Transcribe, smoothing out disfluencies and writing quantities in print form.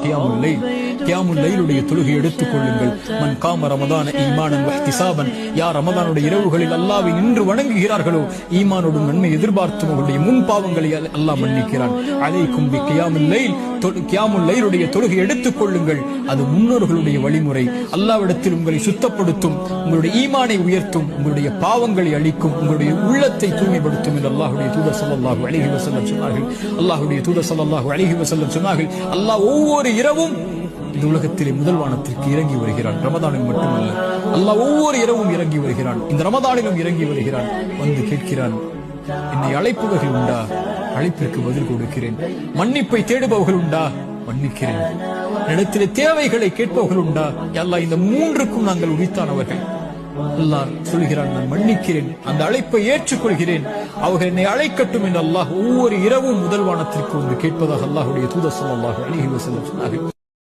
கியாமுல் லைல், கியாமுல் லைலுடைய தொழுகை எடுத்துக் கொள்ளுங்கள். மன் காம ரமதான ஈமானன் வஹ்திசாபன், யார் ரமதானுடைய இரவுகளில் அல்லாஹ்வை நின்று வணங்குகிறார்களோ ஈமானோடும் நன்மை எதிர்பார்த்தும் அவருடைய முன் பாவங்களை அல்லாஹ் மன்னிக்கிறான். அலைக்கும் பி கியாமுல் லைல், கியாமுல் லைலுடைய தொழுகை எடுத்துக் கொள்ளுங்கள். அது முன்னோர்களுடைய வழிமுறை. அல்லாஹ்விடத்தில் உங்களை சுத்தப்படுத்தும், உங்களுடைய ஈமானை உயர்த்தும், உங்களுடைய பாவங்களை அழிக்கும், உங்களுடைய உள்ளத்தை தூய்மைப்படுத்தும் என்று அல்லாஹ்வுடைய தூதர் ஸல்லல்லாஹு அலைஹி வஸல்லம் சொன்னார்கள். அல்லாஹ்வுடைய தூதர் ஸல்லல்லாஹு அலைஹி வஸல்லம் சொன்னார்கள், அல்லாஹ் ஒவ்வொரு இரவும் இந்த உலகத்திலே முதல் வானத்திற்கு இறங்கி வருகிறான். ரமதானில் மட்டுமல்ல, அல்லாஹ் ஒவ்வொரு இரவும் இறங்கி வருகிறான். இந்த ரமதானிலும் இறங்கி வருகிறான். வந்து கேட்கிறான், என்னை அழைப்பவர்கள் உண்டா? அழைப்பிற்கு பதில் கொடுக்கிறேன். மன்னிப்பை தேடுபவர்கள் உண்டா? மன்னிக்கிறேன். இடத்திலே தேவைகளை கேட்பவர்கள் உண்டா? அல்லாஹ் இந்த மூன்றுக்கும் நாங்கள் உரித்தானவர்கள். அல்லாஹ் சொல்கிறான், நான் மன்னிக்கிறேன், அந்த அழைப்பை ஏற்றுக்கொள்கிறேன், அவர்கள் என்னை அழைக்கட்டும் என்று அல்லாஹ் ஒவ்வொரு இரவும் முதல் வானத்திற்கு வந்து கேட்பதாக அல்லாஹ்வுடைய தூதர் ஸல்லல்லாஹு அலைஹி வஸல்லம் சொன்னார்கள்.